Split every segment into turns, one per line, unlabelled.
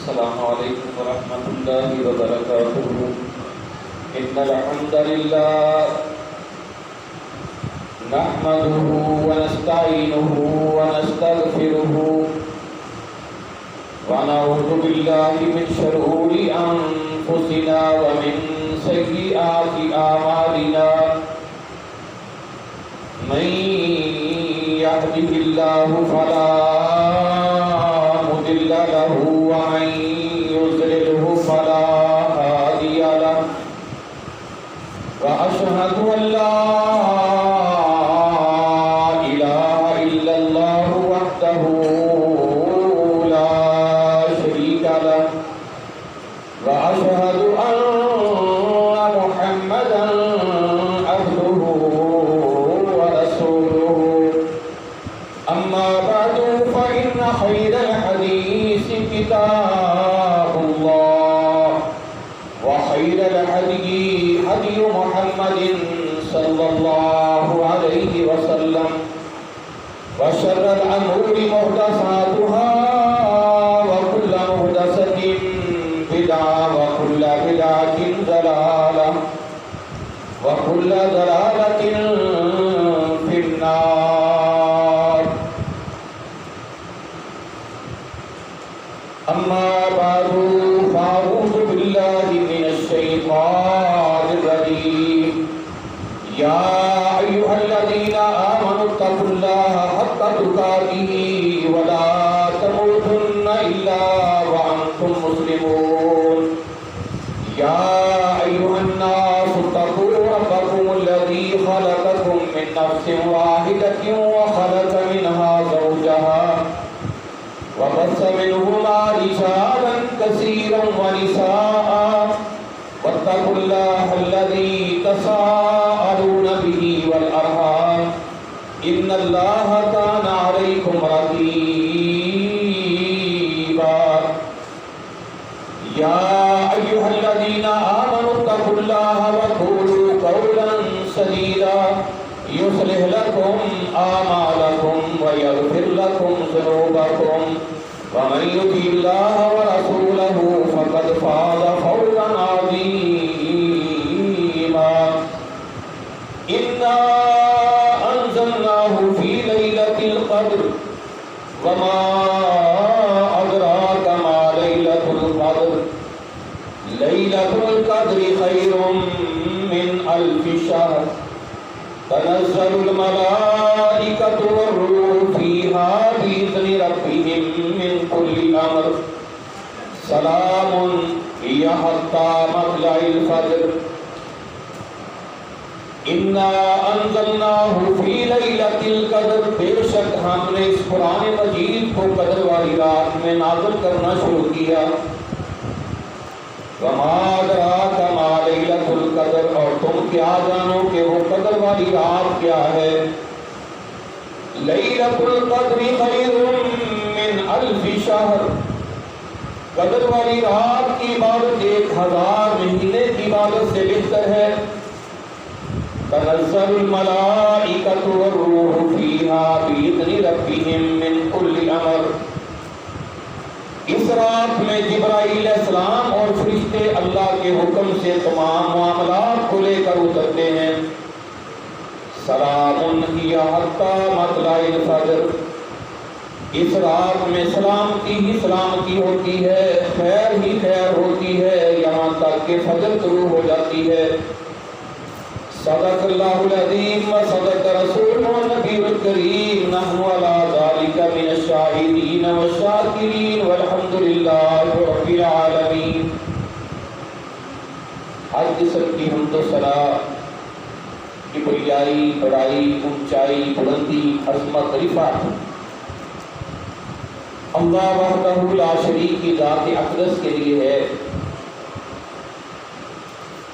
السلام علیکم ورحمۃ اللہ وبرکاتہ۔ ان الحمد للہ نحمده ونستعینه ونستغفره ونعوذ باللہ من شرور انفسنا ومن سیئات اعمالنا من يهده الله فلا مضل له ومن يضلله فلا هادي له وأشهد أن لا إله إلا الله وحده لا شريك له وأشهد أن محمدا عبده ورسوله أما بعد فإن خير الحديث كتاب الله وخير الهدي هدي محمد صلى الله عليه وسلم وشر الأمور محدثاتها وكل محدثة بدعة وكل بدعة ضلالة وكل ضلالة في النار أما بعد فأعوذ بالله من الشيطان الرجيم يا أيها الذين آمنوا اتقوا الله حق تقاته ولا تموتن إلا وأنتم مسلمون يا أيها الناس اتقوا ربكم الذي خلقكم من نفس واحدة وخلق منها زوجها وبث منهما رجالا كثيرا ونساء واتقوا الله الذي تساءلون به والأرحام إن الله كان عليكم رقيبا يا أيها الذين آمنوا اتقوا الله وقولوا قولا سديدا يصلح لكم أعمالكم ويغفر لكم ذنوبكم ومن يطع الله ورسوله فقد فاز فوزا عظيما إنا أنزلناه في ليلة القدر وما أدراك ما ليلة القدر ليلة القدر خير من ألف شهر تنزل الملائكة والروح فيها بإذن ربهم من كل أمر سلام هي حتى مطلع الفجر إنا أنزلناه في ليلة القدر بے شک ہم نے اس قرآن مجید کو قدر والی رات میں نازل کرنا شروع کیا۔ وما أدراك ما ليلة القدر اور تم کیا جانو کہ وہ قدر والی رات کیا ہے۔ ليلة القدر خير من ألف شهر قدر والی رات کی عبادت 1000 مہینے کی عبادت سے بہتر ہے۔ تنزل الملائكة والروح فيها بإذن ربهم من كل أمر اس رات میں جبرائیل علیہ السلام اور فرشتے اللہ کے حکم سے تمام معاملات کو لے کر اترتے ہیں۔ سلام ہی حتی مطلع الفجر اس رات میں سلامتی ہی سلامتی ہوتی ہے، خیر ہی خیر ہوتی ہے یہاں تک کہ فجر شروع ہو جاتی ہے۔ صدق اللہ العظیم و صدق رسول النبی الکریم نحن علی ذلک من الشاہدین والشاکرین والحمد للہ رب العالمین۔ ہر قسم کی حمد و ثنا، کبریائی، بڑائی، اونچائی، بلندی، عظمت، رفعت اللہ وحدہ لا شریک کی ذات اقدس کے لیے ہے،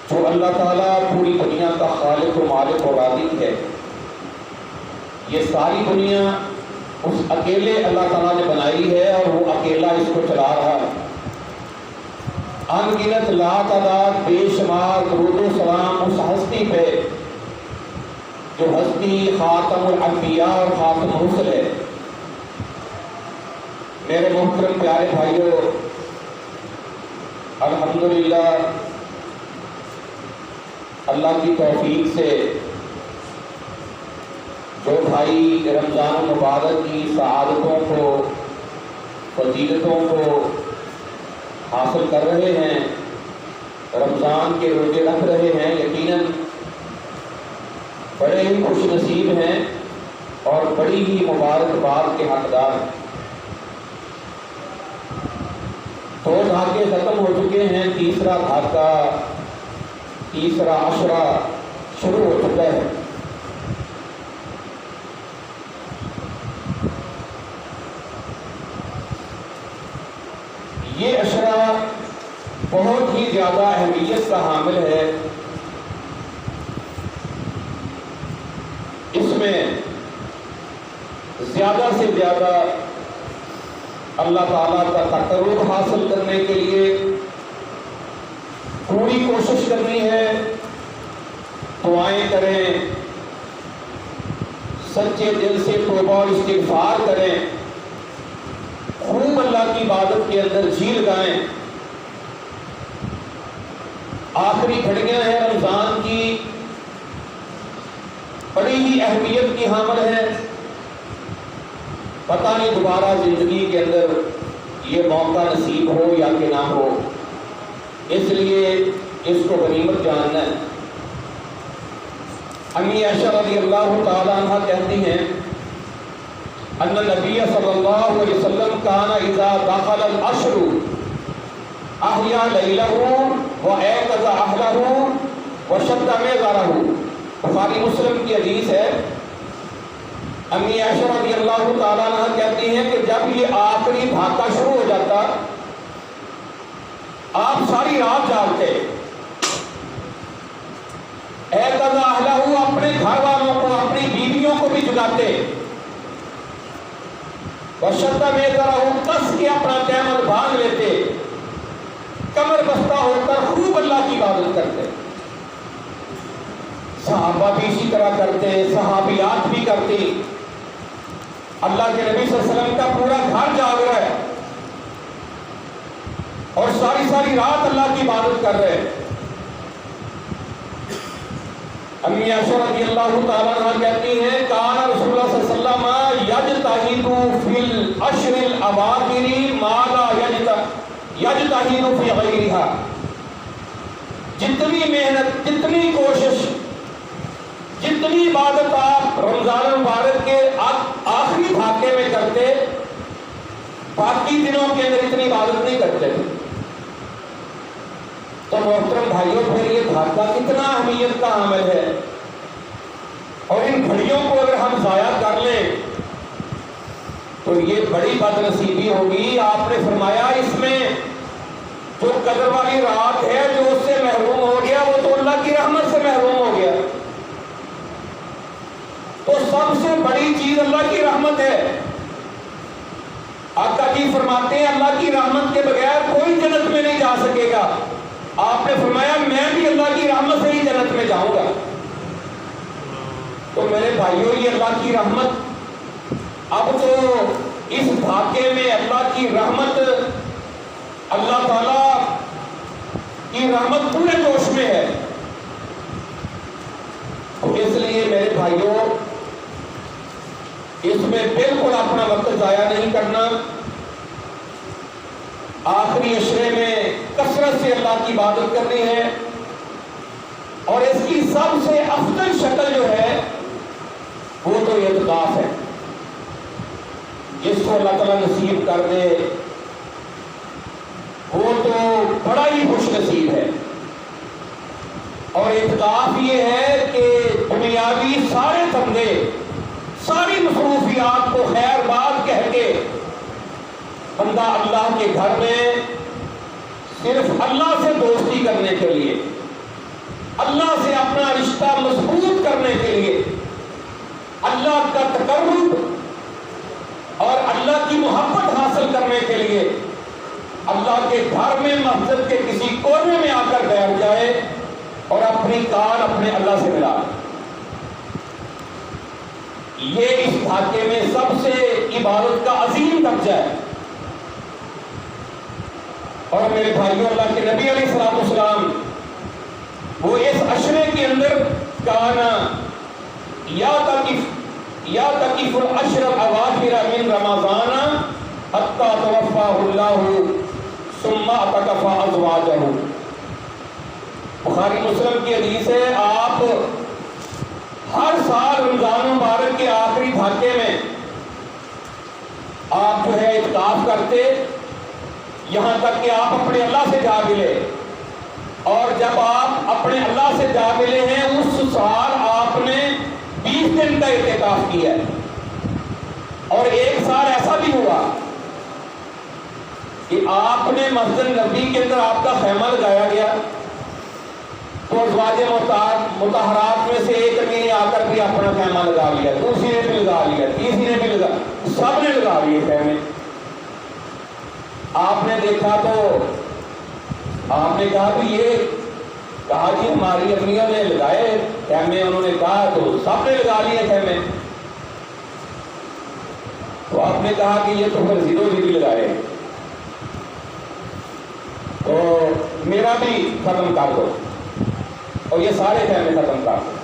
جو اللہ تعالیٰ پوری دنیا کا خالق و مالک و رازق ہے۔ یہ ساری دنیا اس اکیلے اللہ تعالیٰ نے بنائی ہے اور وہ اکیلا اس کو چلا رہا ہے۔ ان گنت لا تعداد بے شمار درود و سلام اس ہستی پہ جو ہستی خاتم الانبیاء اور خاتم الرسل ہے۔ میرے محترم پیارے بھائیوں، الحمدللہ اللہ کی توفیق سے جو بھائی رمضان المبارک کی سعادتوں کو، فضیلتوں کو حاصل کر رہے ہیں، رمضان کے روزے رکھ رہے ہیں، یقیناً بڑے ہی خوش نصیب ہیں اور بڑی ہی مبارکباد کے حقدار ہیں۔ 2 دھاکے ختم ہو چکے ہیں، تیسرا دھاکہ، تیسرا عشرہ شروع ہو چکا ہے۔ یہ عشرہ بہت ہی زیادہ اہمیت کا حامل ہے۔ اس میں زیادہ سے زیادہ اللہ تعالیٰ کا تقرب حاصل کرنے کے لیے پوری کوشش کرنی ہے، دعائیں کریں، سچے دل سے توبہ اور استغفار کریں، خوب اللہ کی عبادت کے اندر جی لگائیں۔ آخری گھڑیاں ہیں رمضان کی، بڑی ہی اہمیت کی حامل ہے۔ پتہ نہیں دوبارہ زندگی کے اندر یہ موقع نصیب ہو یا کہ نہ ہو، اس لیے اس کو غنیمت جاننا ہے۔ امی عائشہ رضی اللہ تعالی عنہ کہتی ہیں ان نبی صلی اللہ علیہ وسلم کان اذا دخل العشر احیا لیلہ وایقظ اہلہ وشد میزرہ۔ بخاری مسلم کی حدیث ہے، امی عائشہ رضی اللہ تعالیٰ عنہ کہتی ہیں کہ جب یہ آخری دھاکہ شروع ہو جاتا آپ ساری رات جاگتے، ایقظ اہلہ، اپنے گھر والوں کو، اپنی بیویوں کو بھی جگاتے، وشد میزرہ، کس کے اپنا تیمم باندھ لیتے، کمر بستہ ہو کر خوب اللہ کی عبادت کرتے۔ صحابہ بھی اسی طرح کرتے، صحابیات بھی کرتی۔ اللہ کے نبی صلی اللہ علیہ وسلم کا پورا گھر جاگ رہا ہے اور ساری رات اللہ کی عبادت کر رہے ہیں۔ امی عائشہ رضی اللہ تعالیٰ عنہ کہتی ہیں کان رسول اللہ صلی اللہ علیہ وسلم یجتہد فی العشر الاواخر ما لا یجتہد فی غیرہا۔ جتنی محنت، جتنی کوشش، جتنی عبادت آپ رمضان المبارک کے آخری دھاکے میں کرتے، باقی دنوں کے اندر اتنی عبادت نہیں کرتے تھے۔ تو محترم بھائیوں، پھر یہ دھاکہ کتنا اہمیت کا حامل ہے، اور ان گھڑیوں کو اگر ہم ضائع کر لیں تو یہ بڑی بد نصیبی ہوگی۔ آپ نے فرمایا اس میں جو قدر والی رات ہے، جو اس سے محروم ہو گیا وہ تو اللہ کی رحمت سے محروم ہو گیا۔ تو سب سے بڑی چیز اللہ کی رحمت ہے۔ آقا جی فرماتے ہیں اللہ کی رحمت کے بغیر کوئی جنت میں نہیں جا سکے گا۔ آپ نے فرمایا میں بھی اللہ کی رحمت سے ہی جنت میں جاؤں گا۔ تو میرے بھائیوں، یہ اللہ کی رحمت، اب تو اس دھاکے میں اللہ کی رحمت، اللہ تعالی کی رحمت پورے جوش میں ہے۔ اس لیے میرے بھائیوں، اس میں بالکل اپنا وقت ضائع نہیں کرنا۔ آخری عشرے میں کثرت سے اللہ کی عبادت کرنی ہے، اور اس کی سب سے افضل شکل جو ہے وہ تو اعتکاف ہے۔ جس کو اللہ تعالیٰ نصیب کر دے وہ تو بڑا ہی خوش نصیب ہے۔ اور اعتکاف یہ ہے کہ دنیاوی سارے دھندے، ساری مصروفیات کو خیر بات کہہ کے بندہ اللہ کے گھر میں صرف اللہ سے دوستی کرنے کے لیے، اللہ سے اپنا رشتہ مضبوط کرنے کے لیے، اللہ کا تقرب اور اللہ کی محبت حاصل کرنے کے لیے اللہ کے گھر میں، مسجد کے کسی کونے میں آ کر بیٹھ جائے اور اپنی کان اپنے اللہ سے ملا۔ یہ اس دھاکے میں سب سے عبادت کا عظیم درجہ ہے۔ اور میرے بھائیوں اللہ کے نبی علیہ الصلوۃ والسلام وہ اس عشرے کے اندر کانا یا تکیف العشر الاواخر من رمضان حتی توفاہ اللہ ثم اعتکف ازواجہ. بخاری مسلم کی حدیث ہے آپ ہر سال رمضان مبارک کے آخری دھاکے میں آپ جو ہے اعتکاف کرتے یہاں تک کہ آپ اپنے اللہ سے جا ملے. اور جب آپ اپنے اللہ سے جا ملے ہیں اس سال آپ نے 20 دن کا اعتکاف کیا ہے. اور ایک سال ایسا بھی ہوا کہ آپ نے مسجد نبی کے اندر آپ کا خیمہ لگایا گیا تو ازواج مطہرات میں سے ایک امین نے آ کر بھی اپنا خیمہ لگا لیا, دوسری نے بھی لگا لیا, تیسری نے بھی لگا, سب نے لگا لیے خیمے. آپ نے دیکھا تو آپ نے کہا کہ یہ کہا جی ہماری امیوں نے لگائے خیمے, انہوں نے کہا تو سب نے لگا لیے خیمے. تو آپ نے کہا کہ یہ تو پھر زیرو زیری لگائے تو میرا بھی ختم کر دو اور یہ سارے خیمے ختم کر دو.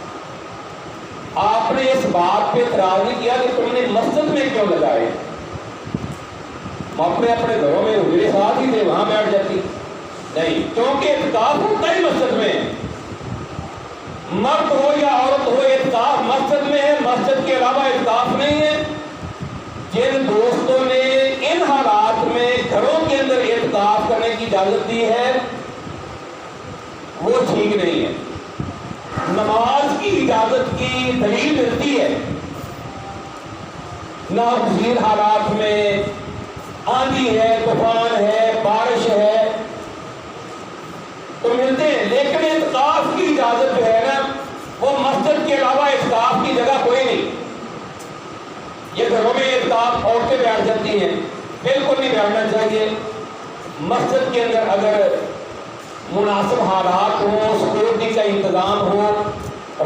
آپ نے اس بات پہ اعتراض نہیں کیا کہ تم نے مسجد میں کیوں لگائے, اپنے اپنے گھروں میں حجرے ساتھ ہی تھے وہاں بیٹھ جاتی. نہیں, کیونکہ اعتکاف ہوتا ہی مسجد میں, مرد ہو یا عورت ہو اعتکاف مسجد میں ہے, مسجد کے علاوہ اعتکاف نہیں ہے. جن دوستوں نے ان حالات میں گھروں کے اندر اعتکاف کرنے کی اجازت دی ہے وہ ٹھیک نہیں ہے. نماز کی اجازت کی دلیل ملتی ہے ناگزیر حالات میں, آندھی ہے, طوفان ہے, بارش ہے تو ملتے ہیں, لیکن اعتکاف کی اجازت جو ہے نا وہ مسجد کے علاوہ اعتکاف کی جگہ کوئی نہیں. یہ گھروں میں اعتکاف عورتیں بیٹھ جاتی ہیں, بالکل نہیں بیٹھنا چاہیے. مسجد کے اندر اگر مناسب حالات ہوں, سکیورٹی کا انتظام ہو,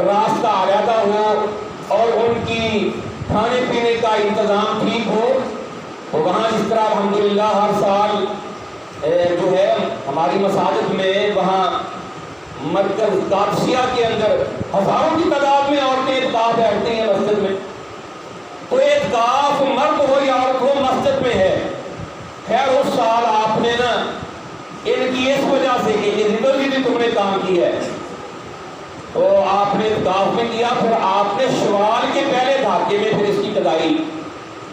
راستہ علیحدہ ہو اور ان کی کھانے پینے کا انتظام ٹھیک ہو تو وہاں جس طرح الحمدللہ ہر سال جو ہے ہماری مساجد میں وہاں مرکز قادسیہ کے اندر ہزاروں کی تعداد میں عورتیں اعتکاف بیٹھتی ہیں مسجد میں. تو اعتکاف مرد ہو یا عورت ہو مسجد میں ہے. خیر اس سال آپ نے نا ان کی اس وجہ سے کہ یہ زندگی تم نے کام کی ہے تو آپ نے اعتکاف میں کیا. پھر آپ نے شوال کے پہلے دھاکے میں پھر اس کی قضائی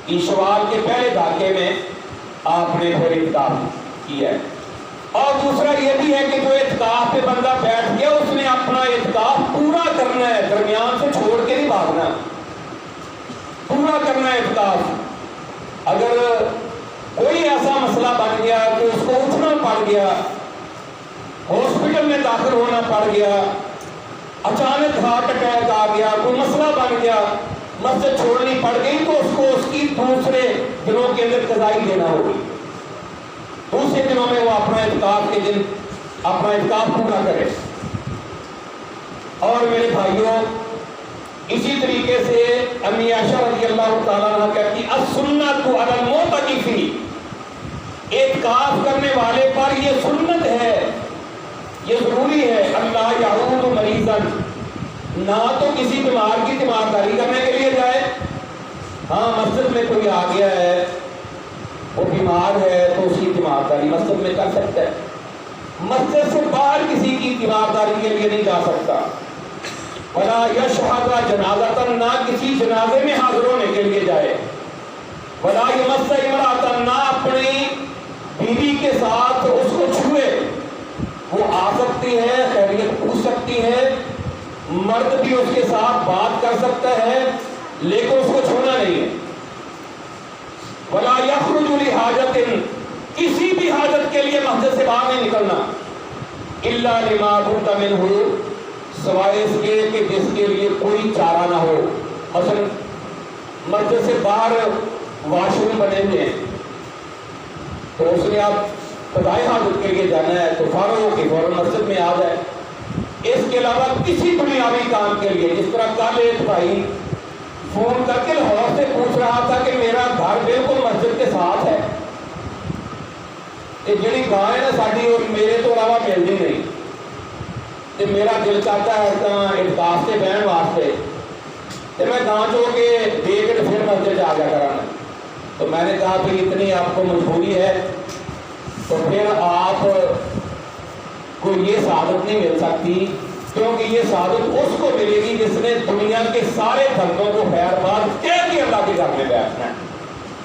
کی, شوال کے پہلے دھاکے میں آپ نے پھر اعتکاف کیا ہے. اور دوسرا یہ بھی ہے کہ جو اعتکاف پہ بندہ بیٹھ گیا اس نے اپنا اعتکاف پورا کرنا ہے, درمیان سے چھوڑ کے نہیں بھاگنا, پورا کرنا ہے اعتکاف. اگر کوئی ایسا مسئلہ بن گیا کہ اس کو اٹھنا پڑ گیا, ہاسپٹل میں داخل ہونا پڑ گیا, اچانک ہارٹ اٹیک آ گیا, کوئی مسئلہ بن گیا, مسجد چھوڑنی پڑ گئی تو اس کو اس کی دوسرے دنوں کے اندر قضائی دینا ہوگی. دوسرے دنوں میں وہ اپنا اعتکاف کے دن اپنا اعتکاف پورا کرے. اور میرے بھائیوں اسی طریقے سے امی عائشہ رضی اللہ تعالیٰ عنہ کہتی السنۃ علی المعتکف, اعتکاف کرنے والے پر یہ سنت ہے, یہ ضروری ہے, اللہ یعود مریضا, نہ تو کسی بیمار کی تیمارداری کرنے کے لیے جائے. ہاں مسجد میں کوئی آ گیا ہے وہ بیمار ہے تو اس کی تیمارداری مسجد میں کر سکتا ہے, مسجد سے باہر کسی کی تیمارداری کے لیے نہیں جا سکتا. ولا یشہد جنازۃ, نہ کسی جنازے میں حاضر ہونے کے لیے جائے. ولا یمس امرأۃ, نہ اپنی بیوی کے ساتھ اس کو چھوئے. وہ آ سکتی ہے, خیریت پوچھ سکتی ہے, مرد بھی اس کے ساتھ بات کر سکتا ہے لیکن اس کو چھونا نہیں ہے. ولا یخرج لحاجۃ, کسی بھی حاجت کے لیے مسجد سے باہر نہیں نکلنا. الا لما بد منہ, سوائے اس کے کہ جس کے لیے کوئی چارہ نہ ہو. مثلا مسجد سے باہر واش روم بنے ہوئے ہیں تو اس نے آپ قضائے حاجت کے لیے جانا ہے تو فارغ ہو کے فوراً مسجد میں آ جائے. اس کے علاوہ کسی دنیاوی کام کے لیے, جس طرح کل ایک بھائی فون کر کے لاہور سے پوچھ رہا تھا کہ میرا گھر بالکل مسجد کے ساتھ ہے کہ جڑی گاں ہے نا ساری وہ میرے تو علاوہ ملتی نہیں، تو میرا دل چاہتا ہے اعتکاف سے بہن واسطے تو میں گاں چو کے دے کے پھر مسجد آ جا کرانا. تو میں نے کہا کہ اتنی آپ کو مجبوری ہے تو پھر آپ کو یہ سعادت نہیں مل سکتی، کیونکہ یہ سعادت اس کو ملے گی جس نے دنیا کے سارے بندوں کو خیر بات کہہ کے اللہ کے گھر میں بیٹھنا ہے،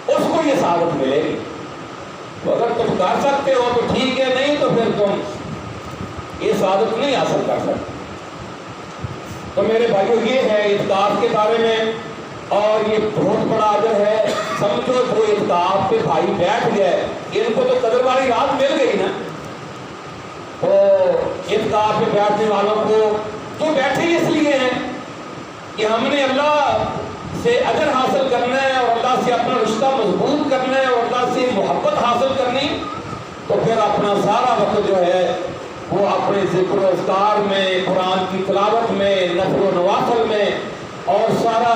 اس کو یہ سعادت ملے گی. تو اگر تم کر سکتے ہو تو ٹھیک ہے، نہیں تو پھر تم یہ سعادت نہیں حاصل کر سکتے. تو میرے بھائیو یہ ہے اعتکاف کے بارے میں، اور یہ بہت بڑا اجر ہے. سمجھو جو اعتکاف پہ بھائی بیٹھ گئے ان کو تو قدر والی رات مل گئی نا. تو اعتکاف پہ بیٹھنے والوں کو جو بیٹھے اس لیے ہیں کہ ہم نے اللہ سے اجر حاصل کرنا ہے اور اللہ سے اپنا رشتہ مضبوط کرنا ہے اور اللہ سے محبت حاصل کرنی، تو پھر اپنا سارا وقت جو ہے وہ اپنے ذکر و اذکار میں، قرآن کی تلاوت میں، نفل و نوافل میں، اور سارا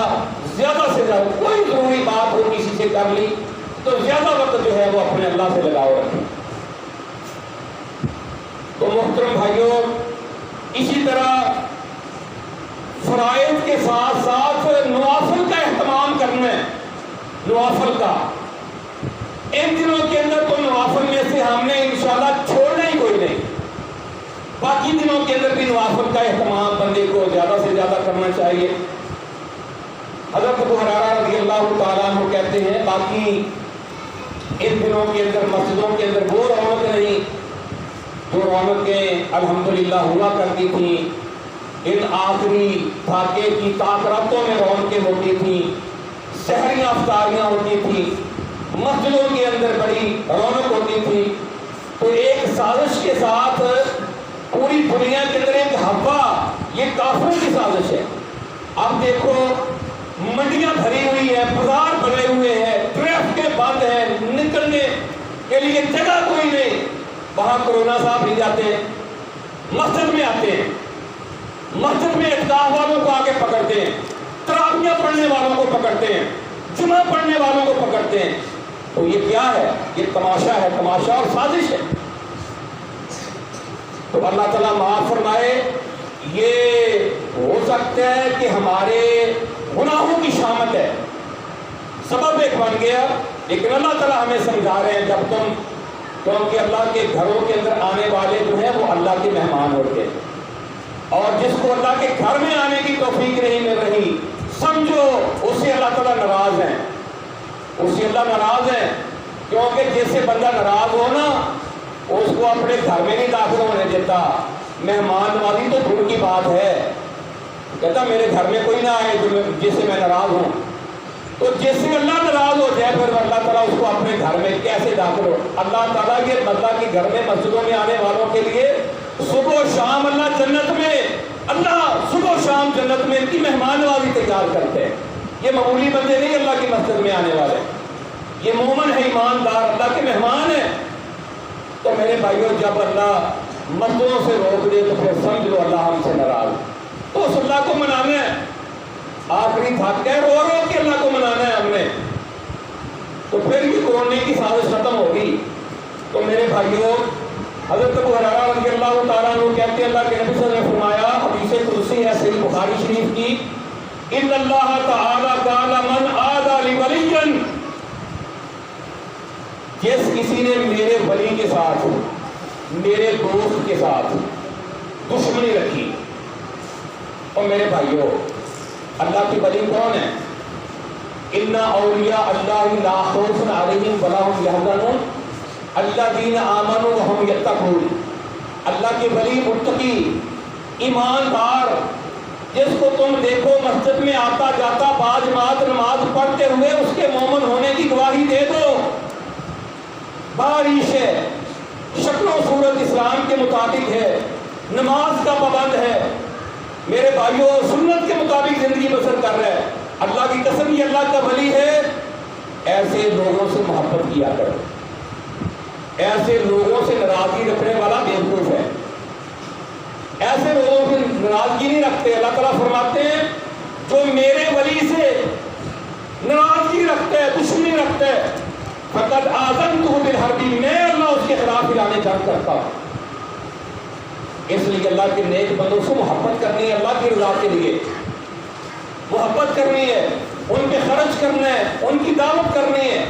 زیادہ سے زیادہ کوئی ضروری بات ہو کسی سے کر لی تو زیادہ وقت جو ہے وہ اپنے اللہ سے لگاؤ رکھیں. تو محترم بھائیوں، اسی طرح فرائض کے ساتھ ساتھ نوافل کا اہتمام کرنا ہے. نوافل کا ان دنوں کے اندر تو نوافل میں سے ہم نے انشاءاللہ چھوڑنا ہی کوئی نہیں. باقی دنوں کے اندر بھی نوافل کا اہتمام بندے کو زیادہ سے زیادہ کرنا چاہیے. حضرت ابو ہریرہ رضی اللہ تعالیٰ عنہ کہتے ہیں باقی ان دنوں کے اندر مسجدوں کے اندر وہ رونق نہیں جو رونقیں الحمدللہ ہوا کرتی تھیں. ان آخری دھاکے کی تاکراتوں میں رونقیں ہوتی تھیں، سحریاں افطاریاں ہوتی تھیں، مسجدوں کے اندر بڑی رونق ہوتی تھی. تو ایک سازش کے ساتھ پوری دنیا کے اندر ایک ہوا، یہ کافروں کی سازش ہے. اب دیکھو منڈیاں بھری ہوئی ہیں، بازار بنے ہوئے ہیں، ٹریفک بند ہے، نکلنے کے لیے جگہ کوئی نہیں. وہاں کرونا صاحب نہیں جاتے ہیں، مسجد میں آتے ہیں، مسجد میں اعتکاف والوں کو آگے پکڑتے ہیں، تراویح پڑھنے والوں کو پکڑتے ہیں، جمعہ پڑھنے والوں کو پکڑتے ہیں. تو یہ کیا ہے؟ یہ تماشا ہے، تماشا اور سازش ہے. تو اللہ تعالیٰ معاف فرمائے. یہ ہو سکتا ہے کہ ہمارے گناہوں کی شامت ہے، سبب ایک بن گیا، لیکن اللہ تعالیٰ ہمیں سمجھا رہے ہیں جب تم، کیونکہ اللہ کے گھروں کے اندر آنے والے جو ہیں وہ اللہ کے مہمان ہوتے ہیں، اور جس کو اللہ کے گھر میں آنے کی توفیق نہیں مل رہی سمجھو اس سے اللہ تعالیٰ ناراض ہیں، اس سے اللہ ناراض ہیں. کیونکہ جس سے بندہ ناراض ہو نا اس کو اپنے گھر میں نہیں داخل ہونے دیتا. مہمان نوازی تو دور کی بات ہے، کہتا میرے گھر میں کوئی نہ آئے جس سے میں ناراض ہوں. تو جس سے اللہ ناراض ہو جائے پھر اللہ تعالیٰ اس کو اپنے گھر میں کیسے داخل ہو. اللہ تعالیٰ یہ اللہ کے گھر میں مسجدوں میں آنے والوں کے لیے صبح و شام اللہ جنت میں، اللہ صبح و شام جنت میں ان کی مہمان نوازی تیار کرتے ہیں. یہ معمولی بندے نہیں اللہ کی مسجد میں آنے والے، یہ مومن ہے، ایماندار، اللہ کے مہمان ہیں. تو میرے بھائیوں جب اللہ مسجدوں سے روک دے تو پھر سمجھ لو اللہ ہم سے ناراض. تو اس اللہ کو منانا ہے، آخری تھک گئے، رو رو کے اللہ کو منانا ہے ہم نے. تو پھر یہ کوڑنے کی سازش ختم ہوگی. تو میرے بھائیوں حضرت ابو ہریرہ رضی اللہ تعالیٰ عنہ کہتے ہیں اللہ کے نبی صلی اللہ علیہ وسلم نے فرمایا، حدیث قدسی ہے صحیح بخاری شریف کی، ان اللہ تعالیٰ قال من عادى لولیا، جس کسی نے میرے ولی کے ساتھ، میرے دوست کے ساتھ دشمنی رکھی. اور میرے بھائیوں اللہ کی ولی کون ہے؟ ان اولیاء اللہ لا خوف علیہم ولا هم يحزنون الذین آمنوا وهم یتقون. اللہ کے ولی متقی ایماندار جس کو تم دیکھو مسجد میں آتا جاتا باجماعت نماز پڑھتے ہوئے اس کے مومن ہونے کی گواہی دے دو. بارش ہے، شکل و صورت اسلام کے مطابق ہے، نماز کا پابند ہے، میرے بھائیوں سنت کے مطابق زندگی بسر کر رہا ہے، اللہ کی قسم یہ اللہ کا ولی ہے. ایسے لوگوں سے محبت کیا کرو، ایسے لوگوں سے ناراضگی رکھنے والا بیوقوف ہے. ایسے لوگوں سے ناراضگی نہیں رکھتے. اللہ تعالیٰ فرماتے ہیں جو میرے ولی سے ناراضگی رکھتا ہے، دشمنی رکھتا ہے، فقد آذنتہ بالحرب، میں اللہ اس کے خلاف اعلان جنگ کرتا ہوں۔ اس لیے اللہ کے نیک بندوں سے محبت کرنی ہے، اللہ کی رضا کے لیے محبت کرنی ہے، ان پہ خرچ کرنا ہے، ان کی دعوت کرنی ہے،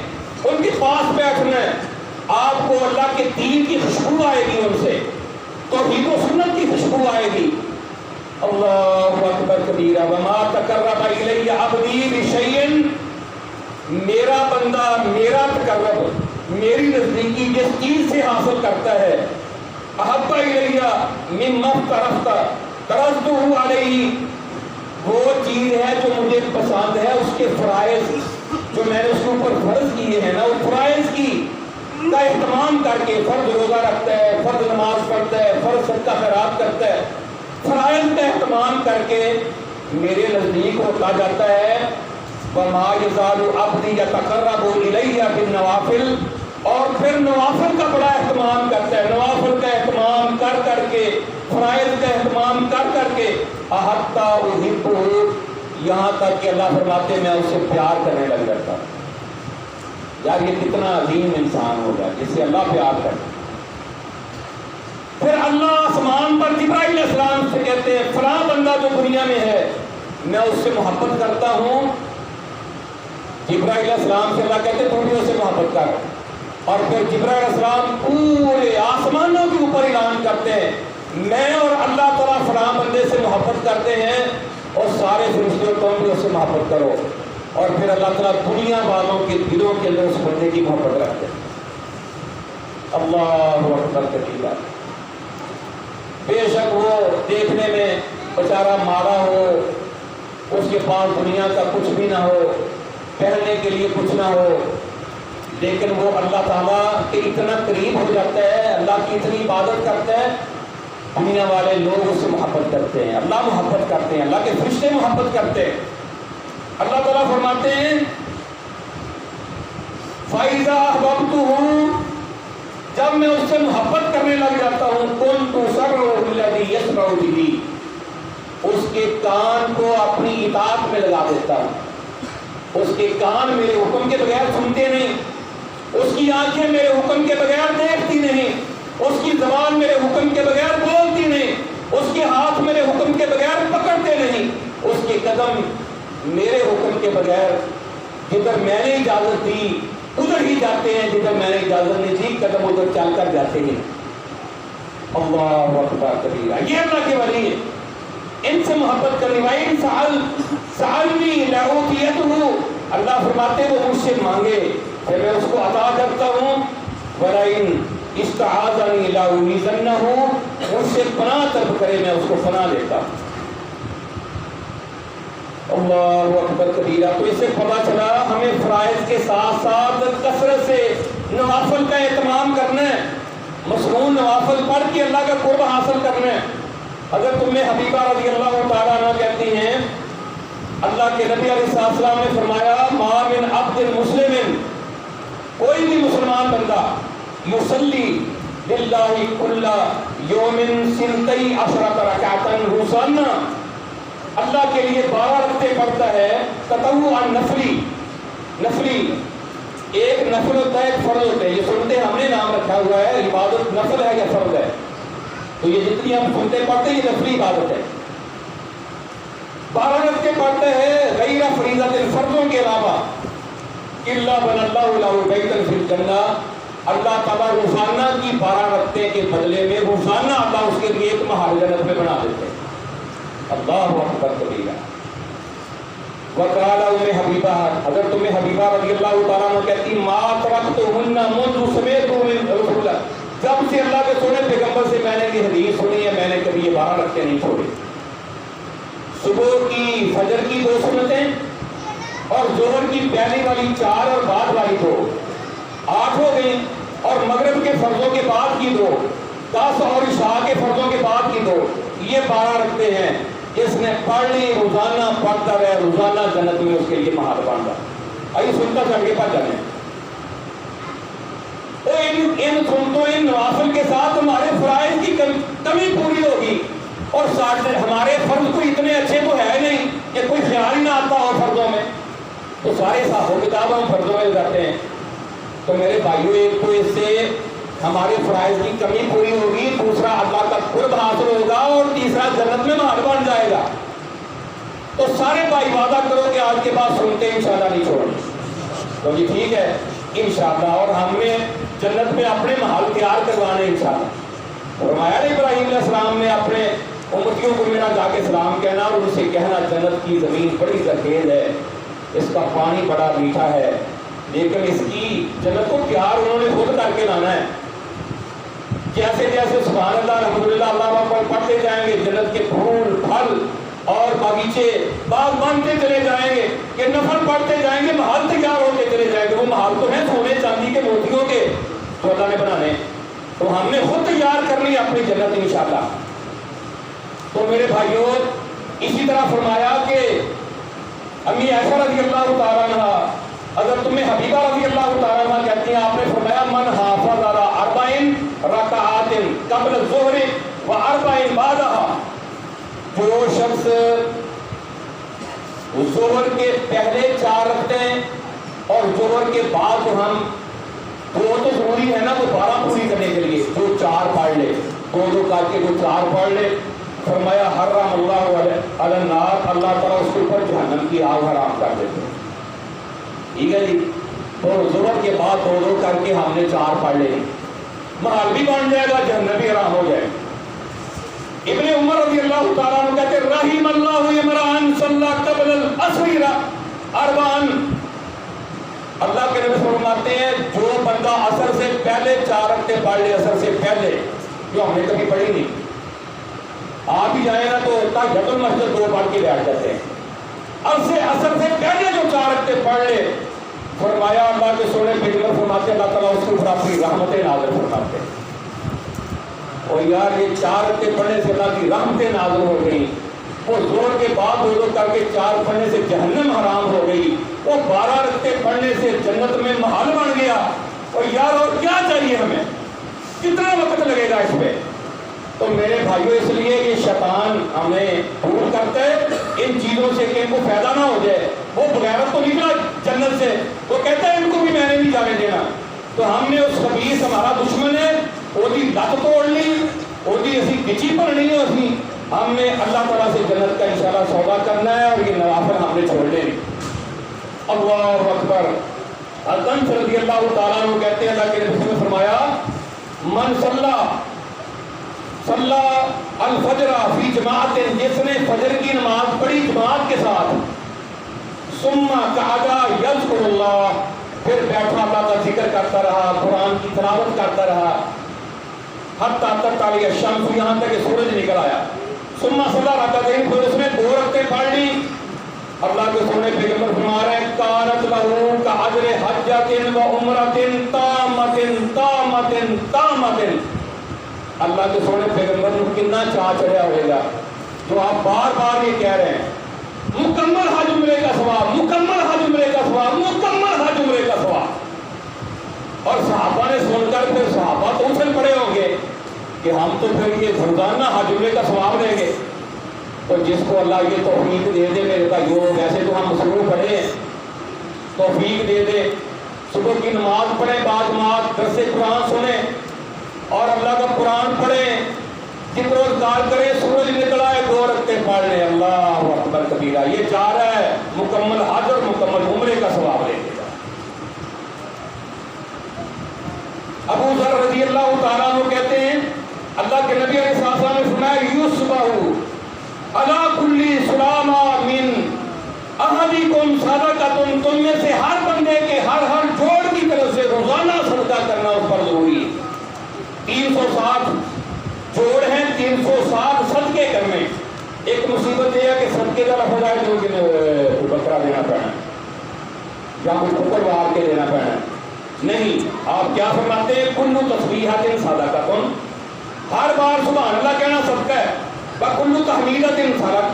ان کے پاس بیٹھنا ہے۔ آپ کو اللہ کے دین کی خوشبو آئے گی، ان سے توحید و سنت کی خوشبو آئے گی۔ اللہ اکبر کبیرہ، وما تقرب الی عبدی بشیء، میرا بندہ میرا تقرب، میری نزدیکی جس چیز سے حاصل کرتا ہے، احب الی مما افترضتہ علیہ، وہ چیز ہے جو مجھے پسند ہے، اس کے فرائض جو میں نے اس کے اوپر فرض کیے ہیں نا، وہ فرائض کی کا اہتمام کر کے، فرض روزہ رکھتا ہے، فرض نماز پڑھتا ہے، فرض صدقہ خیرات کرتا ہے، فرائض کا اہتمام کر کے میرے نزدیک ہوتا جاتا ہے۔ وما یزال عبدی یتقرب الی بالنوافل، اور پھر نوافل کا بڑا اہتمام کرتا ہے، نوافل کا اہتمام کر کر کے، فرائض کا اہتمام کر کر کے، حتی احبہ، یہاں تک کہ اللہ فرماتے ہیں میں اسے پیار کرنے لگ جاتا ہوں۔ یار یہ کتنا عظیم انسان ہوگا جس سے اللہ پیار کرتا ہے۔ پھر اللہ آسمان پر جبرائیل علیہ السلام سے کہتے ہیں فلاں بندہ جو دنیا میں ہے میں اس سے محبت کرتا ہوں۔ جبرائیل علیہ السلام سے اللہ کہتے ہیں تو بھی اس سے محبت کر، اور پھر جبرائیل علیہ السلام پورے آسمانوں کے اوپر اعلان کرتے ہیں میں اور اللہ تعالیٰ فلاں بندے سے محبت کرتے ہیں، اور سارے فرشتوں تم بھی اس سے محبت کرو، اور پھر اللہ تعالیٰ دنیا والوں کے دلوں کے اندر اس بندے کی محبت رکھتے ہیں۔ اللہ اکبر کبیرہ، بے شک وہ دیکھنے میں بیچارہ مارا ہو، اس کے پاس دنیا کا کچھ بھی نہ ہو، پہننے کے لیے کچھ نہ ہو، لیکن وہ اللہ تعالیٰ کے اتنا قریب ہو جاتا ہے، اللہ کی اتنی عبادت کرتا ہے، دنیا والے لوگ اس سے محبت کرتے ہیں، اللہ محبت کرتے ہیں، اللہ کے فرشتے محبت کرتے ہیں۔ اللہ تعالیٰ فرماتے ہیں فَإِذَا أَحْبَبْتُهُ، جب میں اس سے محبت کرنے لگ جاتا ہوں، كُنْتُ سَمْعَهُ الَّذِي يَسْمَعُ بِهِ، اس کے کان کو اپنی اطاعت میں لگا دیتا ہوں۔ اس کے کان میرے حکم کے بغیر سنتے نہیں، اس کی آنکھیں میرے حکم کے بغیر دیکھتی نہیں، اس کی زبان میرے حکم کے بغیر بولتی نہیں، اس کے ہاتھ میرے حکم کے بغیر پکڑتے نہیں، اس کے قدم میرے حکم کے بغیر جدھر میں نے اجازت دی ادھر ہی جاتے ہیں، جدھر میں نے اجازت نہیں دی قدم ادھر چل کر جاتے ہیں۔ اللہ اکبر کبیرہ، یہ اللہ کے ولی ہیں، ان سے محبت کرنی۔ وَإِنْ سَأَلْنِي لَأُعْطِيَتُهُ، اللہ فرماتے ہیں وہ مجھ سے مانگے پھر میں اس کو عطا کرتا ہوں۔ وَلَئِنْ اسْتَعَاذَنِي لَأُعِيذَنَّهُ، مجھ سے پناہ طلب کرے میں اس کو پناہ دیتا ہوں۔ اللہ اکبر کبیرہ، تو اس سے پتہ چلا ہمیں فرائض کے ساتھ ساتھ کثرت سے نوافل کا اہتمام کرنا ہے، مصنون نوافل پڑھ کے اللہ کا قرب حاصل کرنا ہے۔ حضرت ام حبیبہ رضی اللہ تعالیٰ عنہ کہتی ہیں اللہ کے نبی علیہ السلام نے فرمایا ما من عبد مسلم، کوئی بھی مسلمان بندہ یصلی للہ کل یوم 12 رکعتا روزانہ اللہ کے لیے 12 رکعتیں پڑھتا ہے، تطوعا نفلی، ایک نفل ہوتا ہے ایک فرض ہوتا ہے، یہ سنتے ہم نے نام رکھا ہوا ہے عبادت نفل ہے یا فرض ہے، تو یہ جتنی ہم سنتے پڑھتے ہیں یہ نفلی عبادت ہے۔ 12 رکعتیں پڑھتا ہے غیر فریضۃ، فرضوں کے علاوہ، الا بن اللہ لہ بیتا فی الجنہ، اللہ تعالیٰ روزانہ کی 12 رکعتیں کے بدلے میں روزانہ اللہ اس کے لیے ایک محل جنت میں بنا دیتے ہیں۔ اللہ اکبر کبیرہ۔ وقال ام حبیبہ، حضرت ام حبیبہ رضی اللہ تعالیٰ عنہ کہتی ما ترکتہن منذ سمعت من رسول اللہ، جب سے اللہ کے سونے پیغمبر سے میں نے یہ حدیث سنی ہے میں نے کبھی یہ 12 رکعتیں نہیں چھوڑی۔ صبح کی فجر کی 2 سنتیں اور ظہر کی پہلی والی 4 اور بعد والی 2، 8 ہو گئی، اور مغرب کے فرضوں کے بعد کی 2، 10 اور عشاء کے فرضوں کے بعد کی 2، یہ 12 رکھتے ہیں۔ جس نے پڑھ لی روزانہ پڑھتا رہے، روزانہ جنت میں اس کے لیے محل بن رہا۔ آئیے سنتا چڑھ کے پڑھ جانے، ان سنتوں ان نوافل کے ساتھ ہمارے فرائض کی کمی پوری ہوگی، اور ہمارے فرض کو اتنے اچھے تو ہے نہیں کہ کوئی خیال ہی نہ آتا ہو فرضوں میں، تو سارے صاحب کتاب ہم فرضوں میں جاتے ہیں۔ تو میرے بھائیوں ایک تو اس سے ہمارے فرائض کی کمی پوری ہوگی، دوسرا اللہ کا قرب حاصل ہوگا، اور تیسرا جنت میں محل بن جائے گا۔ تو سارے بھائی وعدہ کرو کہ آج کے بعد سنتے انشاءاللہ نہیں چھوڑیں۔ تو جی ٹھیک ہے انشاءاللہ، اور ہم نے جنت میں اپنے محل تیار کروانے انشاءاللہ۔ فرمایا ابراہیم علیہ السلام نے اپنے امتیوں کو میرا جا کے سلام کہنا اور ان سے کہنا جنت کی زمین بڑی زرخیز ہے، اس کا پانی بڑا میٹھا ہے، لیکن اس کی جنت کو تیار انہوں نے خود کر کے لانا ہے۔ جیسے جیسے سبحان اللہ الحمدللہ اللہ اکبر پڑھتے جائیں گے، جنت کے پھول پھل اور باغیچے باغ بنتے چلے جائیں گے کہ نفل پڑھتے جائیں گے، محل تیار ہوتے چلے جائیں گے۔ وہ محل تو ہیں سونے چاندی کے موتیوں کے جو اللہ نے بنانے، تو ہم نے خود تیار کرنی اپنی جنت انشاءاللہ۔ تو میرے بھائیوں اسی طرح فرمایا کہ امی عائشہ رضی اللہ تعالیٰ عنہ، حضرت ام حبیبہ رضی اللہ تعالیٰ عنہ کہتی ہیں آپ نے فرمایا من حافظ علی 40 رکعات قبل الظہر و 40 بعدها، جو شخص ظہر کے پہلے 4 رکعتیں اور ظہر کے بعد جو ہم دو تو ضروری ہے نا وہ 12 پوری کرنے کے لیے، جو 4 پڑھ لے، 2 کر کے جو 4 پڑھ لے، فرمایا حرم اللہ علی النار، اللہ تعالیٰ اس کے اوپر جہنم کی آگ حرام کر دیتے ہیں۔ ٹھیک ہے جی، تو ظہر کے بعد 2 کر کے ہم نے 4 پڑھ لے، محل بھی بن جائے گا، جہنم بھی حرام ہو جائے۔ ابن عمر رضی اللہ تعالیٰ عنہ کہتے رحم اللہ امرأن صلی قبل العصر 4، اللہ کے نبی فرماتے ہیں جو بندہ عصر سے پہلے 4 رکعتیں پڑھ لے، عصر سے پہلے، جو ہم نے کبھی پڑھی نہیں، آپ ہی جائیں نا تو تحیۃ المسجد 2 پڑھ کے بیٹھ جاتے ہیں، عصر سے پہلے جو 4 رکعتیں پڑھ لے، فرمایا اللہ کے سونے پیغمبر فرماتے اللہ تعالیٰ اس کے اوپر اپنی رحمتیں نازل فرماتے ہیں۔ اور یار یہ 4 رکعتیں پڑھنے سے اللہ کی رحمتیں نازل ہو گئی، وہ زور کے بعد 2 کر کے 4 پڑھنے سے جہنم حرام ہو گئی، وہ 12 رکعتیں پڑھنے سے جنت میں محل بن گیا۔ اور یار اور کیا چاہیے ہمیں، کتنا وقت لگے گا اس پہ؟ تو میرے بھائیوں اس لیے یہ شیطان ہمیں دور کرتا ہے ان چیزوں سے کہ ان کو فائدہ نہ ہو جائے۔ وہ بغیرت تو نکلا جنت سے، وہ کہتا ہے ان کو بھی میں نے نہیں جانے دینا، تو ہم نے اس خبیث ہمارا دشمن ہے وہ دی لت توڑ لی، وہ دی اسی کچی پر نہیں ہو اسی، ہم نے اللہ تعالیٰ سے جنت کا انشاءاللہ سودا کرنا ہے، اور یہ نوافل ہم نے چھوڑ لے۔ اللہ اکبر۔ حضرت رضی اللہ تعالیٰ عنہ کہتے ہیں اللہ کے نبی نے فرمایا من صلی الفجر فی جماعت، جس نے فجر کی نماز پڑھی جماعت کے ساتھ، ثم قعد یذکر اللہ، پھر بیٹھا اللہ کا ذکر کرتا رہا، قرآن کی تلاوت کرتا رہا، حتی تطلع الشمس، یہاں تک کہ سورج نکل آیا، ثم صلی رکعتین، پھر اس نے 2 رکعتیں پڑھ لی، اللہ کے سونے پیغمبر فرما رہے ہیں کانت لہو کاجر حجۃ و عمرۃ تامۃ تامۃ تامۃ، اللہ کے سونے پیغمبر کو کتنا چاہ چڑھا ہوئے گا جو آپ بار بار یہ کہہ رہے ہیں، مکمل حج عمرے کا ثواب، مکمل حج عمرے کا ثواب، مکمل حج عمرے کا ثواب۔ اور صحابہ نے سن کر پھر صحابہ تو اچھل پڑے ہوں گے کہ ہم تو پھر یہ روزانہ حج عمرے کا ثواب دیں گے۔ تو جس کو اللہ یہ توفیق دے دے میرے بھائیوں، ویسے تو ہم مصروف پڑھے ہیں، توفیق دے دے، صبح کی نماز پڑھیں باجماعت، درس قرآن سنیں اور اللہ کا قرآن پڑھیں، ذکر و اذکار کریں، سورج نکل آئے 2 رکعتیں پڑھ لیں، اللہ اکبر کبیرہ، یہ جا رہا ہے مکمل حج اور مکمل عمرے کا ثواب لے گا۔ ابو ذر رضی اللہ تعالیٰ عنہ کہتے ہیں اللہ کے نبی علیہ السلام نے فرمایا یصبح علی کل سلامہ من احدکم صدقۃ، تم میں سے ہر بندے کے ہر جوڑ کی طرف سے روزانہ صدقہ کرنا اس پر ضروری ہے۔ 360 جوڑ ہیں، 360 صدقے کرنے۔ ایک مصیبت یہ ہے کہ صدقے کا لفظ آئے جو کہ بکرا دینا پڑنا یا کوئی ٹھکر وار کے دینا پڑنا، نہیں، آپ کیا فرماتے ہیں کل تسبیحۃ صدقۃ، ہر بار سبحان اللہ کہنا صدقہ ہے، وَكُلُّ تَحْمِيدَةٍ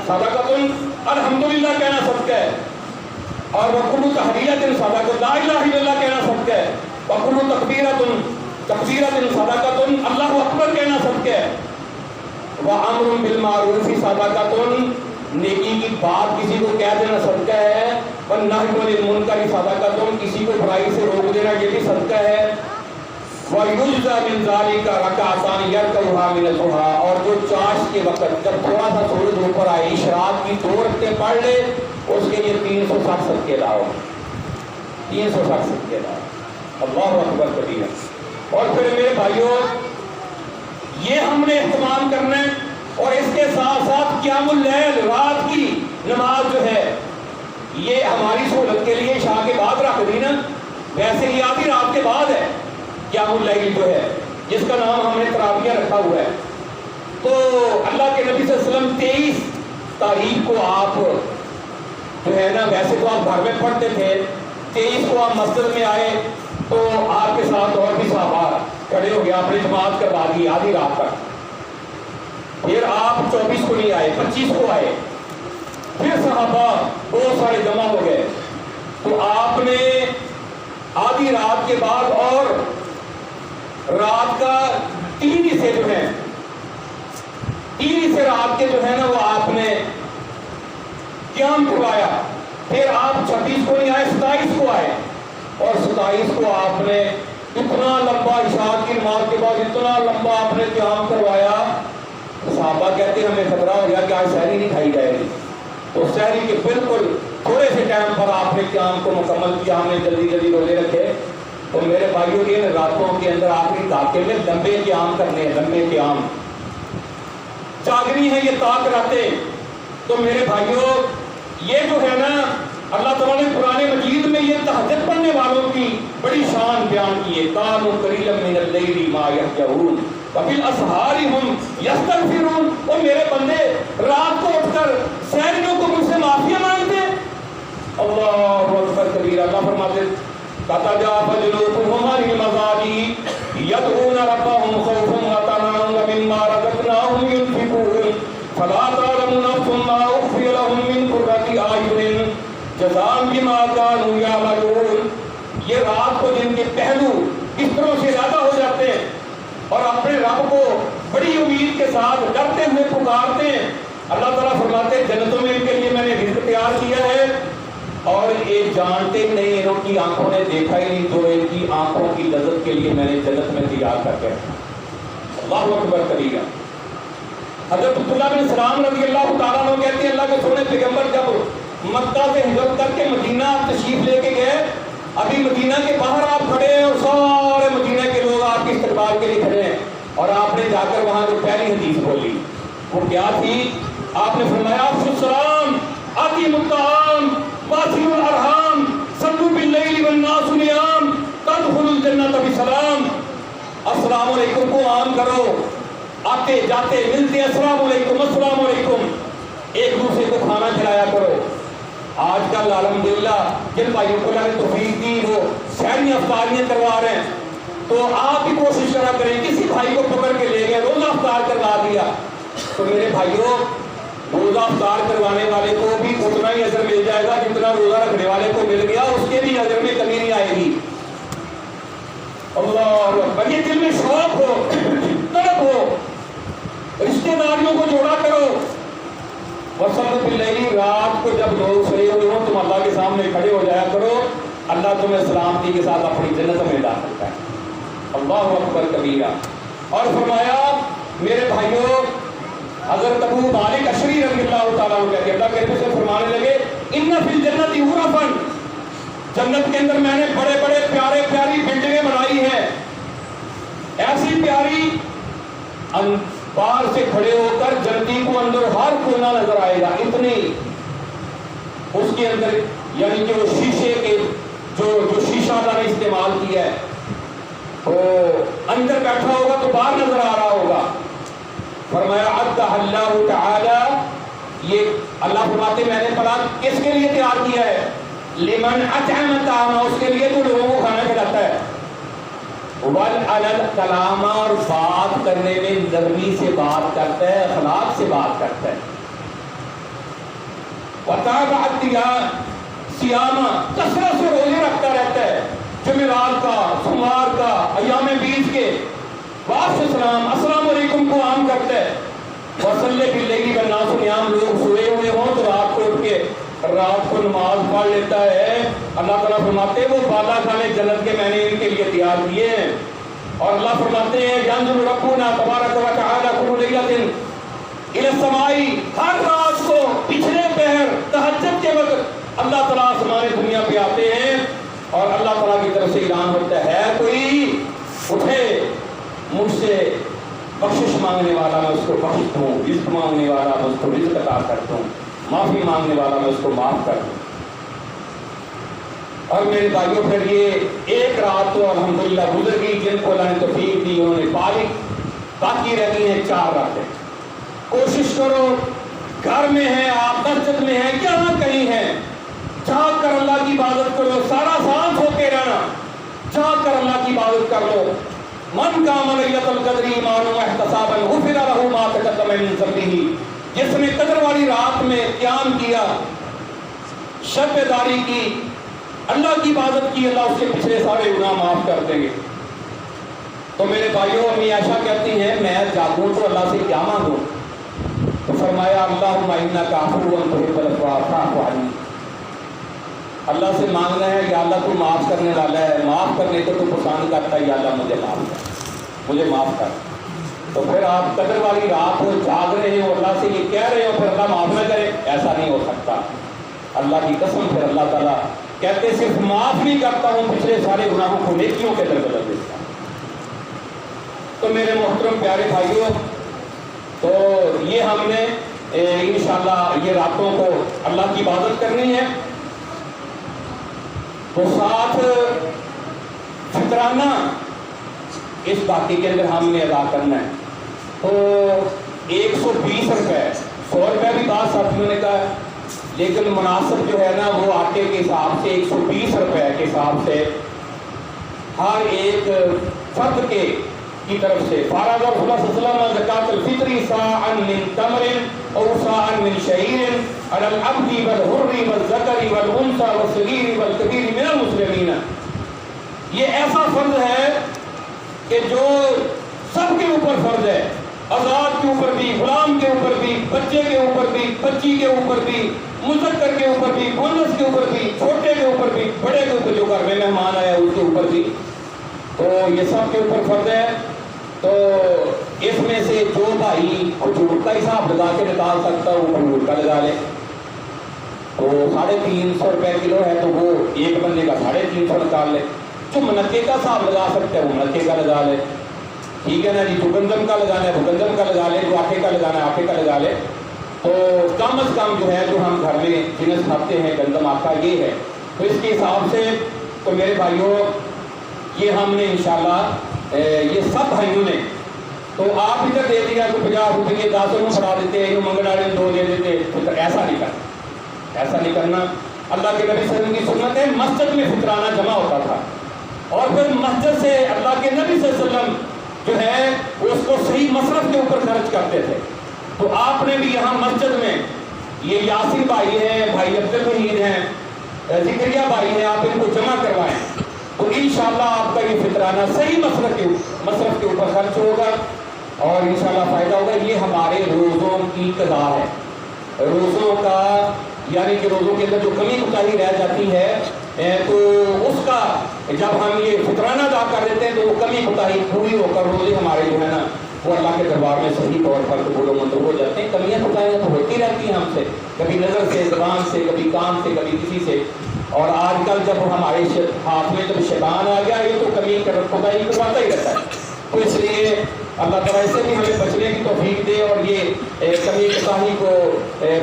صَدَقَةٌ، الحمدللہ کہنا صدقہ ہے، اور وَكُلُّ تَحْلِيلَةٍ صَدَقَةٌ، لا الہ الا اللہ کہنا صدقہ ہے، وَكُلُّ تَكْبِيرَةٍ صَدَقَةٌ، اللہ اکبر کہنا صدقہ ہے، وَأَمْرٌ بِالْمَعْرُوفِ صَدَقَةٌ، نیکی کی بات کسی کو کہہ دینا صدقہ ہے، والنهي عن المنکر صدقۃ، کسی کو برائی سے روک دینا یہ بھی صدقہ ہے۔ وَيُجْزَى مِنْ ذَلِكَ رَكَعَتَانِ يَرْكَعُهَا مِنَ الضُّحَىٰ، اور جو چاش کے وقت جب تھوڑا سا سورج اوپر آئے اشراق کی 2 رکعتیں پڑھ لے اس کے لیے 360 صدقے لاؤ، 360 صدقے لاؤ۔ اللہ اکبر کبیرہ۔ اور پھر میرے بھائیوں یہ ہم نے اہتمام کرنا ہے، اور اس کے ساتھ ساتھ قیام اللیل، رات کی نماز جو ہے یہ ہماری سہولت کے لیے عشاء کے بعد رکھ دی نا، ویسے یہ آدھی رات کے بعد ہے قیام اللیل جو ہے، جس کا نام ہم نے تراویح رکھا ہوا ہے۔ تو اللہ کے نبی صلی اللہ علیہ وسلم 23 تاریخ کو آپ جو ہے نا، ویسے تو آپ گھر میں پڑھتے تھے، 23 کو آپ مسجد میں آئے تو آپ کے ساتھ اور بھی صحابہ کھڑے ہو گیا، آپ نے جماعت کروا دی آدھی رات تک۔ پھر آپ 24 کو نہیں آئے، 25 کو آئے، پھر صحابہ بہت سارے جمع ہو گئے، تو آپ نے آدھی رات کے بعد اور رات کا 3 حصے جو ہیں، 3 حصے رات کے جو ہے نا وہ آپ نے قیام کروایا۔ پھر آپ 26 کو نہیں آئے، 27 کو آئے، اور 27 کو آپ نے اتنا لمبا عشاء کی نماز کے بعد اتنا لمبا آپ نے قیام کروایا، صحابہ کہتے ہیں ہمیں خطرہ ہو گیا کہ آج سحری نہیں کھائی جائے گی، تو سحری کے بالکل تھوڑے سے ٹائم پر آپ نے قیام کو مکمل کیا، ہم نے جلدی جلدی روزے رکھے۔ تو میرے بھائیوں کے راتوں کے اندر آخری دھاکے میں لمبے قیام کرنے ہیں، لمبے قیام جاگنی ہے یہ تاک راتیں۔ تو میرے بھائیوں یہ جو ہے نا اللہ تعالیٰ نے قرآن مجید میں یہ تہجد پڑھنے والوں کی بڑی شان بیان کی ہے، کانوا قلیلا من اللیل ما یہجعون وبالاسحار ہم یستغفرون۔ اور میرے بندے رات کو اٹھ کر سحریوں کو مجھ سے معافی مانگتے ہیں۔ اللہ اکبر کبیرہ۔ اللہ فرماتے تتجافى جنوبهم عن المضاجع يدعون ربهم خوفا وطمعا ومما رزقناهم ينفقون فلا تعلم نفس ما أخفي لهم من قرة أعين جزاء بما كانوا يعملون۔ یہ رات کو جن کے پہلو بستروں سے زیادہ ہو جاتے ہیں اور اپنے رب کو بڑی امید کے ساتھ ڈرتے ہوئے پکارتے ہیں، اللہ تعالیٰ فرماتے ہیں جنتوں میں ان کے لیے میں نے رزق تیار کیا ہے، اور یہ جانتے نہیں، انہوں کی آنکھوں نے دیکھا ہی نہیں جو ان کی آنکھوں کی لذت کے لیے میں نے جنت میں تیار کر کے رکھا۔ اللہ اکبر کبیرہ۔ حضرت عبداللہ بن سلام رضی اللہ تعالیٰ عنہ کہتے ہیں اللہ کے سونے پیغمبر جب مکہ سے ہجرت کر کے مدینہ آپ تشریف لے کے گئے، ابھی مدینہ کے باہر آپ کھڑے ہیں اور سارے مدینہ کے لوگ آپ کے استقبال کے لیے کھڑے ہیں، اور آپ نے جا کر وہاں جو پہلی حدیث بولی وہ کیا تھی؟ آپ نے فرمایا افشوا السلام اطعموا الطعام واصلوا الارحام صلوا باللیل والناس نیام تدخلوا الجنۃ بسلام۔ السلام علیکم کو عام کرو، آتے جاتے ملتے السلام علیکم السلام علیکم، ایک دوسرے کو کھانا کھلایا کرو۔ آج کل الحمدللہ جن بھائیوں کو اللہ نے توفیق دی وہ سحریاں افطاریاں کروا رہے ہیں، تو آپ بھی کوشش کرا کریں، کسی بھائی کو پکڑ کے لے گئے روزہ افطار کروا دیا، تو میرے بھائیوں روزہ افطار کروانے والے کو بھی اتنا ہی اجر مل جائے گا جتنا روزہ رکھنے والے کو مل گیا، اس کے بھی اجر میں کمی نہیں آئے گی۔ اللہ اکبر۔ یہ دل میں شوق ہو، طلب ہو، رشتہ داریوں کو جوڑا کرو۔ وصلوا باللیل، رات کو جب لوگ سوئے ہوئے ہوں تم اللہ کے سامنے کھڑے ہو جایا کرو، اللہ تمہیں سلامتی کے ساتھ اپنی جنت میں ڈال سکتا ہے۔ اللہ اکبر کبیرہ۔ اور فرمایا میرے بھائیوں حضرت ابو مالک اشعری رضی اللہ تعالیٰ عنہ کہتے ہیں اللہ کے نبی سے فرمانے لگے ان فی الجنت غرفا، جنت کے اندر میں نے بڑے بڑے پیارے پیاری بلڈنگیں بنائی ہیں، ایسی پیاری باہر سے کھڑے ہو کر جنتی کو اندر ہر کونا نظر آئے گا، اتنی اس کے اندر یعنی کہ وہ شیشے کے جو شیشہ اللہ نے استعمال کیا ہے تو اندر بیٹھا ہوگا تو باہر نظر آ رہا ہوگا۔ فرمایا عدہ اللہ تعالی، یہ اللہ فرماتے میں نے پڑھا کس کے لیے تیار کیا ہے؟ لمن اطعم الطعام، اس کے لیے تو لوگوں کو کھانا کھلاتا ہے، والکلام، اور بات کرنے میں نرمی سے بات کرتا ہے، اخلاق سے بات کرتا ہے، وتابع صیام، کثرت سے روزے رکھتا رہتا ہے، جمعرات کا، سوموار کا، ایام بیچ کے، وعلیکم السلام السلام علیکم کو عام کرتا ہے۔ وصلی باللیل والناس نیام، لوگ سوئے ہوئے ہوں تو رات کو اٹھ کے رات کو نماز پڑھ لیتا ہے، اللہ تعالیٰ فرماتے ہیں وہ بالا خانے جنت کے میں نے ان کے لیے تیار کیے ہیں۔ اور اللہ فرماتے ہیں ینظر ربنا تبارک و تعالی کل لیلۃ الی السماء، ہر رات کو پچھلے پہر تہجد کے وقت اللہ تعالیٰ آسمان دنیا پہ آتے ہیں اور اللہ تعالیٰ کی طرف سے اعلان ہوتا ہے کوئی اٹھے مجھ سے بخشش مانگنے والا میں اس کو بخش دوں، رزق مانگنے والا میں اس کو رزق عطا کر دوں، معافی مانگنے والا میں اس کو معاف کر دوں۔ اور میرے بھائیوں پھر یہ ایک رات تو الحمدللہ گزر گئی، جن کو اللہ نے توفیق دی انہوں نے پا لی، باقی رہ گئی ہیں 4 راتیں۔ کوشش کرو، گھر میں ہیں آپ، مسجد میں ہیں، یہاں کہیں ہیں، جھانک کر اللہ کی عبادت کرو، سارا سال سو کے رہنا، جھانک کر اللہ کی عبادت کر لو۔ من قام لیلۃ القدر ایمانا واحتسابا غفر له ما تقدم من ذنبه، جس نے قدر والی رات میں قیام کیا، شب بیداری کی، اللہ کی عبادت کی، اللہ اس کے پچھلے سارے گناہ معاف کر دیں گے۔ تو میرے بھائیوں، امی عائشہ کہتی ہیں میں جاگوں تو اللہ سے کیا مانگوں؟ تو فرمایا اللہم انک عفو تحب العفو فاعف عنی، اللہ سے مانگنا ہے یا اللہ تو معاف کرنے والا ہے، معاف کرنے کو تو پسند کرتا ہے، یا اللہ مجھے معاف کر، مجھے معاف کر۔ تو پھر آپ قدر والی رات ہو، جاگ رہے ہو، اللہ سے یہ کہہ رہے ہو، پھر اللہ معاف نہ کرے، ایسا نہیں ہو سکتا۔ اللہ کی قسم، پھر اللہ تعالیٰ کہتے صرف معاف نہیں کرتا ہوں، پچھلے سارے گناہوں کو نیکیوں کے در بدل دیتا ہوں۔ تو میرے محترم پیارے بھائیوں، تو یہ ہم نے انشاءاللہ یہ راتوں کو اللہ کی عبادت کرنی ہے، تو ساتھ فطرانہ اس باقی کے اندر ہم نے ادا کرنا ہے۔ تو 120 روپے، 100 روپے بھی بعض ساتھیوں نے کہا، لیکن مناسب جو ہے نا وہ آٹے کے حساب سے 120 روپے کے حساب سے ہر ایک فرد کی طرف سے فرض رسول اللہ صلی اللہ علیہ وسلم زکات الفطر صاعا من تمر او صاعا من شعیر علی العبد والحر والذکر والانثى والصغیر والکبیر من المسلمین۔ یہ ایسا فرض ہے کہ جو سب کے اوپر فرض ہے، آزاد کے اوپر بھی، غلام کے اوپر بھی، بچے کے اوپر بھی، بچی کے اوپر بھی، مذکر کے اوپر بھی، مؤنث کے اوپر بھی، چھوٹے کے اوپر بھی، بڑے کے اوپر، جو گھر میں مہمان آیا اس کے اوپر بھی، تو یہ سب کے اوپر فرض ہے۔ تو اس میں سے جو بھائی کھجور کا حساب لگا کے نکال سکتا وہ کھجور کا لگا لے، تو 350 روپے کلو ہے تو وہ ایک بندے کا 350 نکال لے۔ جو منقے کا حساب لگا سکتا ہے وہ منقے کا لگا لے، ٹھیک ہے نا جی۔ جو گندم کا لگانا ہے وہ گندم کا لگا لے، جو آٹے کا لگانا ہے آٹے کا لگا لے۔ تو کم از کم جو ہے جو ہم گھر میں جنس کھاتے ہیں گندم آٹا یہ ہے، تو اس کے حساب سے تو میرے بھائیوں یہ ہم نے انشاءاللہ یہ سب بھائیوں نے، تو آپ ادھر دے دیا تو 50 روپئے 10 میں بڑھا دیتے ہیں، منگنا 2 دے دیتے، ایسا نہیں کرنا، ایسا نہیں کرنا۔ اللہ کے نبی صلی اللہ علیہ وسلم کی سنت ہے، مسجد میں فطرانہ جمع ہوتا تھا اور پھر مسجد سے اللہ کے نبی صلی اللہ علیہ وسلم جو ہے وہ اس کو صحیح مصرف کے اوپر خرچ کرتے تھے۔ تو آپ نے بھی یہاں مسجد میں، یہ یاسر بھائی ہیں، بھائی عبد الوحید ہیں، ذکریہ بھائی ہیں، آپ ان کو جمع کروائیں تو انشاءاللہ آپ کا یہ فطرانہ صحیح مصرف کے اوپر خرچ ہوگا اور انشاءاللہ فائدہ ہوگا۔ یہ ہمارے روزوں کی قضا ہے، روزوں کا یعنی کہ روزوں کے اندر جو کمی کوتاہی رہ جاتی ہے تو اس کا جب ہم یہ فطرانہ ادا کر دیتے ہیں تو وہ کمی کوتاہی پوری ہو کر روزے ہمارے جو ہے نا وہ اللہ کے دربار میں صحیح طور پر قبول و منظور ہو جاتے ہیں۔ کمیاں کوتاہیاں تو ہوتی رہتی ہیں ہم سے، کبھی نظر سے، زبان سے، کبھی کام سے، کبھی کسی سے، اور آج کل جب ہمارے ہاتھ میں جب شیطان آ گیا یہ تو کمی کوتاہی کرواتا ہی رہتا ہے۔ تو اس لیے اللہ تعالیٰ سے بھی ہمیں بچنے کی توفیق دے اور یہ کمی کوتاہی کو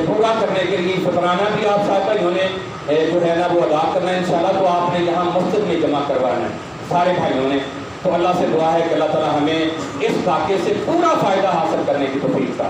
پورا کرنے کے لیے فطرانہ بھی آپ صاحب بھائیوں نے جو ہے نا وہ ادا کرنا ہے انشاءاللہ۔ تو آپ نے یہاں مسجد میں جمع کروانا ہے سارے بھائیوں نے۔ تو اللہ سے دعا ہے کہ اللہ تعالیٰ ہمیں اس واقعے سے پورا فائدہ حاصل کرنے کی توفیق دے۔